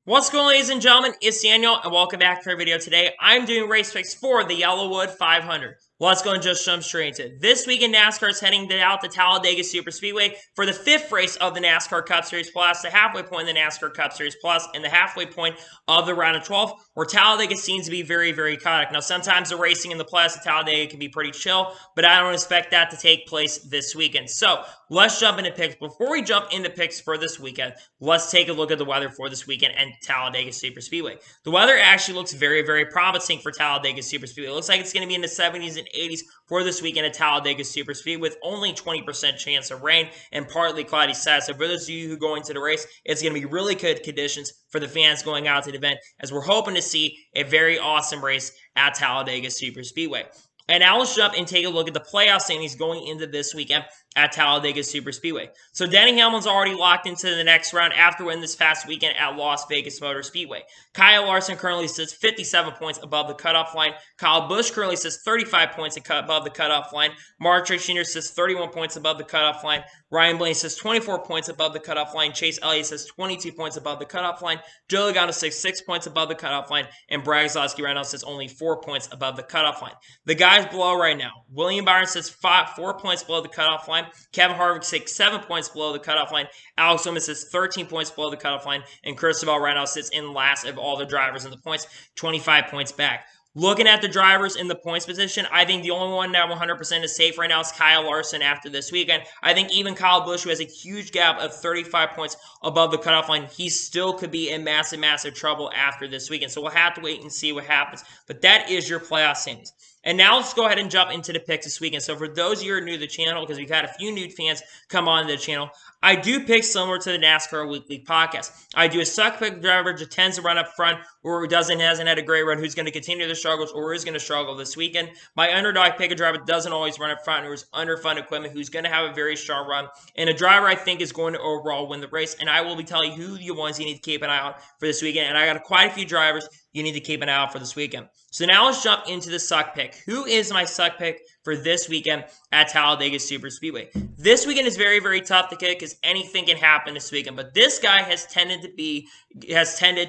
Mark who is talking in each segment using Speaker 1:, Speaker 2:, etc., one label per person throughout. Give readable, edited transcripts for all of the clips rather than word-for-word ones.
Speaker 1: What's going on, ladies and gentlemen? It's Daniel, and welcome back to our video today. I'm doing race picks for the YellaWood 500. Let's go and just jump straight into it. This week in NASCAR is heading out to Talladega Superspeedway for the 5th race of the NASCAR Cup Series Plus, the halfway point in the NASCAR Cup Series Plus, and the halfway point of the round of 12, where Talladega seems to be very, very chaotic. Now, sometimes the racing in the Plus at Talladega can be pretty chill, but I don't expect that to take place this weekend. So, let's jump into picks. Before we jump into picks for this weekend, let's take a look at the weather for this weekend and Talladega Superspeedway. The weather actually looks very, very promising for Talladega Superspeedway. It looks like it's going to be in the 70s and 80s for this weekend at Talladega Superspeedway with only 20% chance of rain and partly cloudy skies. So for those of you who go into the race, it's going to be really good conditions for the fans going out to the event, as we're hoping to see a very awesome race at Talladega Superspeedway. And now let's jump and take a look at the playoff standings going into this weekend at Talladega Superspeedway. So Denny Hamlin's already locked into the next round after winning this past weekend at Las Vegas Motor Speedway. Kyle Larson currently sits 57 points above the cutoff line. Kyle Busch currently sits 35 points above the cutoff line. Mark Truex Jr. sits 31 points above the cutoff line. Ryan Blaney sits 24 points above the cutoff line. Chase Elliott sits 22 points above the cutoff line. Joe Logano sits 6 points above the cutoff line. And Brad Keselowski right now sits only 4 points above the cutoff line. The guys below right now, William Byron sits 4 points below the cutoff line. Kevin Harvick sits 7 points below the cutoff line. Alex Bowman sits 13 points below the cutoff line. And Christopher right now sits in last of all the drivers in the points, 25 points back. Looking at the drivers in the points position, I think the only one that 100% is safe right now is Kyle Larson after this weekend. I think even Kyle Busch, who has a huge gap of 35 points above the cutoff line, he still could be in massive, massive trouble after this weekend. So we'll have to wait and see what happens. But that is your playoff standings. And now let's go ahead and jump into the picks this weekend. So for those of you who are new to the channel, because we've had a few new fans come on to the channel, I do pick similar to the NASCAR Weekly podcast. I do a suck pick driver who tends to run up front, or who hasn't had a great run, who's going to continue the struggles, or is going to struggle this weekend. My underdog pick a driver that doesn't always run up front, or is under fun equipment, who's going to have a very strong run, and a driver I think is going to overall win the race. And I will be telling you who the ones you need to keep an eye on for this weekend. And I got quite a few drivers you need to keep an eye out for this weekend. So now let's jump into the suck pick. Who is my suck pick for this weekend at Talladega Superspeedway? This weekend is very, very tough to pick because anything can happen this weekend. But this guy has tended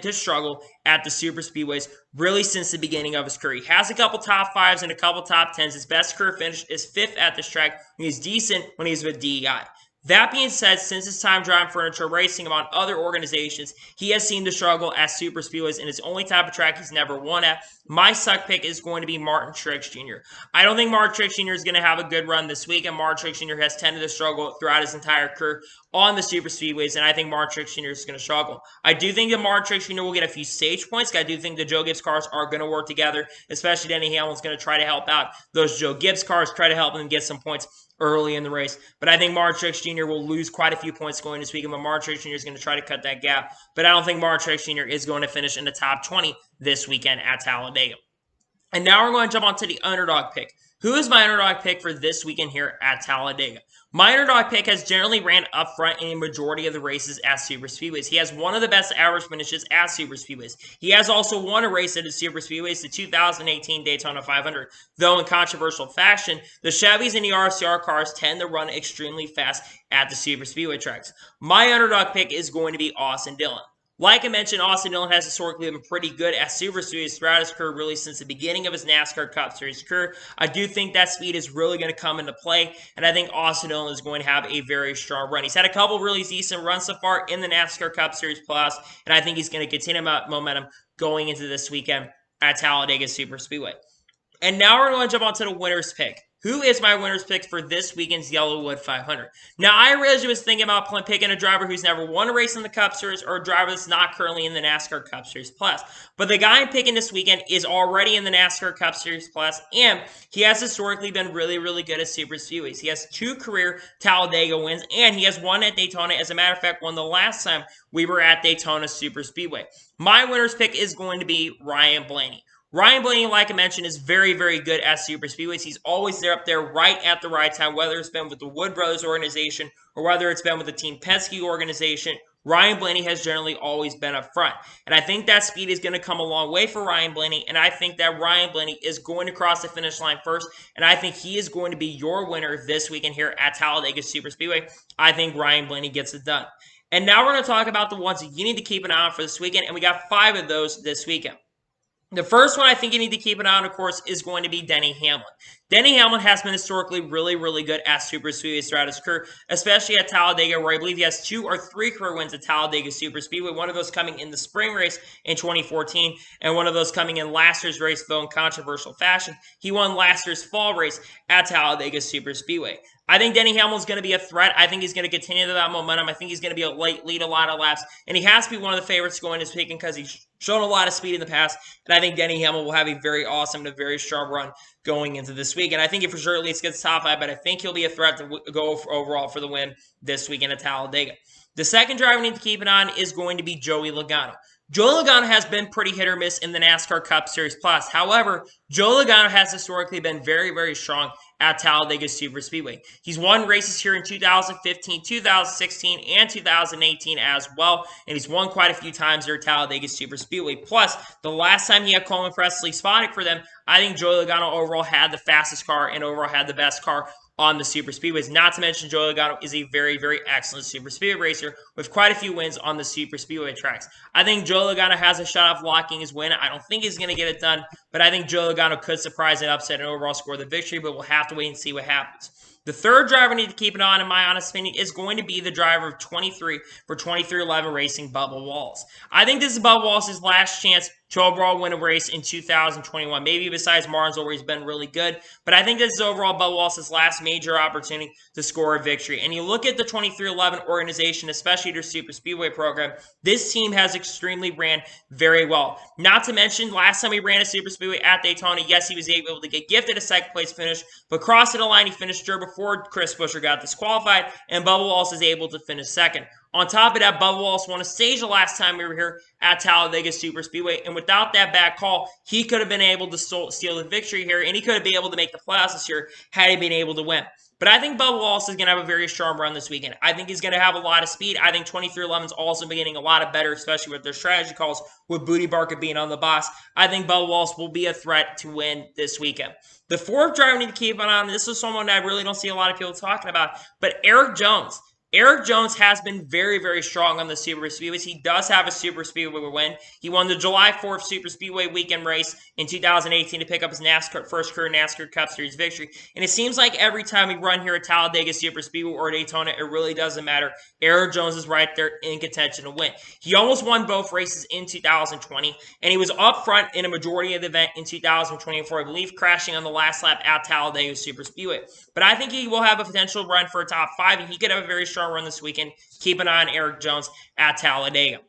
Speaker 1: to struggle at the Superspeedways really since the beginning of his career. He has a couple top 5s and a couple top 10s. His best career finish is 5th at this track. He was decent when he was with DEI. That being said, since his time driving furniture racing among other organizations, he has seemed to struggle at Superspeedways, and it's the only type of track he's never won at. My suck pick is going to be Martin Truex Jr. I don't think Martin Truex Jr. is going to have a good run this week, and Martin Truex Jr. has tended to struggle throughout his entire career on the Superspeedways, and I think Martin Truex Jr. is going to struggle. I do think that Martin Truex Jr. will get a few stage points. I do think the Joe Gibbs cars are going to work together, especially Denny Hamlin's going to try to help out those Joe Gibbs cars, try to help them get some points early in the race. But I think Martin Truex Jr. will lose quite a few points going this weekend, but Martin Truex Jr. is going to try to cut that gap. But I don't think Martin Truex Jr. is going to finish in the top 20 this weekend at Talladega. And now we're going to jump onto the underdog pick. Who is my underdog pick for this weekend here at Talladega? My underdog pick has generally ran up front in a majority of the races at Superspeedways. He has one of the best average finishes at Superspeedways. He has also won a race at the Superspeedways, the 2018 Daytona 500. Though in controversial fashion, the Chevys and the RCR cars tend to run extremely fast at the Superspeedway tracks. My underdog pick is going to be Austin Dillon. Like I mentioned, Austin Dillon has historically been pretty good at Superspeedways throughout his career, really since the beginning of his NASCAR Cup Series career. I do think that speed is really going to come into play, and I think Austin Dillon is going to have a very strong run. He's had a couple really decent runs so far in the NASCAR Cup Series Plus, and I think he's going to continue momentum going into this weekend at Talladega Superspeedway. And now we're going to jump onto the winner's pick. Who is my winner's pick for this weekend's YellaWood 500? Now, I originally was thinking about picking a driver who's never won a race in the Cup Series or a driver that's not currently in the NASCAR Cup Series Plus. But the guy I'm picking this weekend is already in the NASCAR Cup Series Plus, and he has historically been really, really good at Superspeedways. He has 2 career Talladega wins, and he has one at Daytona. As a matter of fact, won the last time we were at Daytona Superspeedway. My winner's pick is going to be Ryan Blaney. Ryan Blaney, like I mentioned, is very, very good at Superspeedways. He's always there up there right at the right time, whether it's been with the Wood Brothers organization or whether it's been with the Team Penske organization. Ryan Blaney has generally always been up front. And I think that speed is going to come a long way for Ryan Blaney. And I think that Ryan Blaney is going to cross the finish line first. And I think he is going to be your winner this weekend here at Talladega Superspeedway. I think Ryan Blaney gets it done. And now we're going to talk about the ones that you need to keep an eye on for this weekend, and we got 5 of those this weekend. The first one I think you need to keep an eye on, of course, is going to be Denny Hamlin. Denny Hamlin has been historically really good at Super Speedways throughout his career, especially at Talladega, where I believe he has 2 or 3 career wins at Talladega Super Speedway, one of those coming in the spring race in 2014, and one of those coming in last year's race, though in controversial fashion. He won last year's fall race at Talladega Super Speedway. I think Denny Hamlin's going to be a threat. I think he's going to continue that momentum. I think he's going to be a lead a lot of laps. And he has to be one of the favorites going this weekend because he's shown a lot of speed in the past. And I think Denny Hamlin will have a very awesome and a very strong run going into this week. And I think he for sure at least gets top 5, but I think he'll be a threat to go overall for the win this weekend at Talladega. The second driver we need to keep an eye on is going to be Joey Logano. Joey Logano has been pretty hit or miss in the NASCAR Cup Series Plus. However, Joey Logano has historically been very strong at Talladega Super Speedway. He's won races here in 2015, 2016, and 2018 as well, and he's won quite a few times here at Talladega Super Speedway. Plus, the last time he had Coleman Presley spotting for them, I think Joey Logano overall had the fastest car and overall had the best car on the Super Speedways. Not to mention, Joey Logano is a very excellent Super Speedway racer with quite a few wins on the Super Speedway tracks. I think Joey Logano has a shot of locking his win. I don't think he's going to get it done, but I think Joey Logano could surprise and upset and overall score the victory, but we'll have to wait and see what happens. The third driver I need to keep an eye on, in my honest opinion, is going to be the driver of 23 for 2311 Racing, Bubba Wallace. I think this is Bubba Wallace's last chance to overall win a race in 2021. Maybe besides Martinsville, where he's been really good. But I think this is overall Bubba Wallace's last major opportunity to score a victory. And you look at the 2311 organization, especially their Super Speedway program, this team has extremely ran very well. Not to mention, last time he ran a Super Speedway at Daytona, yes, he was able to get gifted a second place finish, but crossing the line, he finished third before Chris Buescher got disqualified, and Bubba Wallace is able to finish second. On top of that, Bubba Wallace won a stage the last time we were here at Talladega Super Speedway, and without that bad call, he could have been able to steal the victory here, and he could have been able to make the playoffs this year had he been able to win. But I think Bubba Wallace is going to have a very strong run this weekend. I think he's going to have a lot of speed. I think 2311's also been getting a lot of better, especially with their strategy calls, with Booty Barker being on the boss. I think Bubba Wallace will be a threat to win this weekend. The fourth driver we need to keep an eye on, this is someone that I really don't see a lot of people talking about, but Erik Jones. Erik Jones has been very strong on the Super Speedways. He does have a Super Speedway win. He won the July 4th Super Speedway weekend race in 2018 to pick up his first career NASCAR Cup Series victory. And it seems like every time we run here at Talladega Super Speedway or Daytona, it really doesn't matter. Erik Jones is right there in contention to win. He almost won both races in 2020, and he was up front in a majority of the event in 2024, I believe, crashing on the last lap at Talladega Super Speedway. But I think he will have a potential run for a top 5, and he could have a very strong run this weekend. Keep an eye on Erik Jones at Talladega.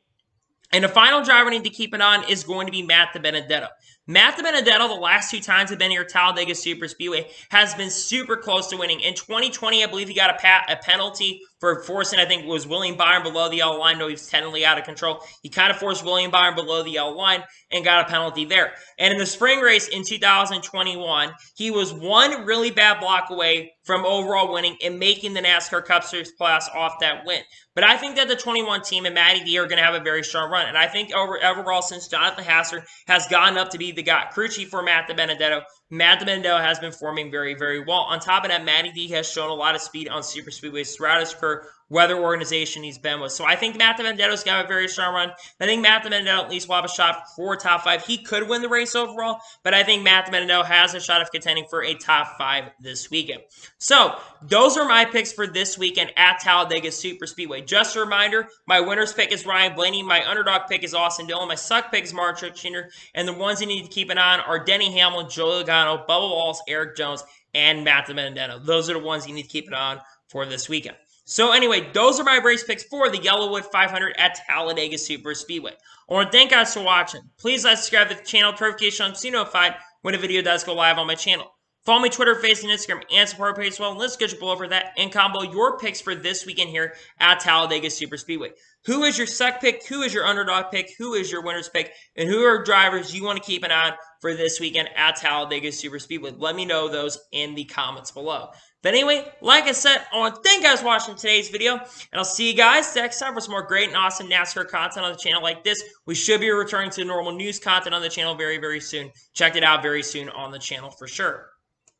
Speaker 1: And the final driver we need to keep an eye on is going to be Matt DiBenedetto. Matt DiBenedetto, the last 2 times I've been here at Talladega Super Speedway, has been super close to winning. In 2020, I believe he got a penalty for forcing, I think it was William Byron below the yellow line. No, he was technically out of control. He kind of forced William Byron below the yellow line and got a penalty there. And in the spring race in 2021, he was one really bad block away from overall winning and making the NASCAR Cup Series playoffs off that win. But I think that the 21 team and Matty D are going to have a very strong run. And I think overall, since Jonathan Hasser has gotten up to be the crew chief for Matt DiBenedetto, Matt DiBenedetto has been forming very well. On top of that, Matty D has shown a lot of speed on Super Speedways throughout his career, whether organization he's been with. So I think Matt DiBenedetto's got a very strong run. I think Matt DiBenedetto at least will have a shot for top 5. He could win the race overall, but I think Matt DiBenedetto has a shot of contending for a top 5 this weekend. So those are my picks for this weekend at Talladega Super Speedway. Just a reminder, my winner's pick is Ryan Blaney. My underdog pick is Austin Dillon. My suck pick is Martin Truex Jr. And the ones you need to keep an eye on are Denny Hamlin, Joey Logano, Bubba Wallace, Erik Jones, and Matt DiBenedetto. Those are the ones you need to keep an eye on for this weekend. So anyway, those are my race picks for the YellaWood 500 at Talladega Super Speedway. I want to thank you guys for watching. Please subscribe to the channel, notification so you're notified when a video does go live on my channel. Follow me Twitter, Facebook, and Instagram, and support page as well. Let's get you below over that and combo your picks for this weekend here at Talladega Super Speedway. Who is your suck pick? Who is your underdog pick? Who is your winner's pick? And who are drivers you want to keep an eye on for this weekend at Talladega Super Speedway? Let me know those in the comments below. But anyway, like I said, I want to thank you guys for watching today's video, and I'll see you guys next time for some more great and awesome NASCAR content on the channel like this. We should be returning to normal news content on the channel very soon. Check it out very soon on the channel for sure.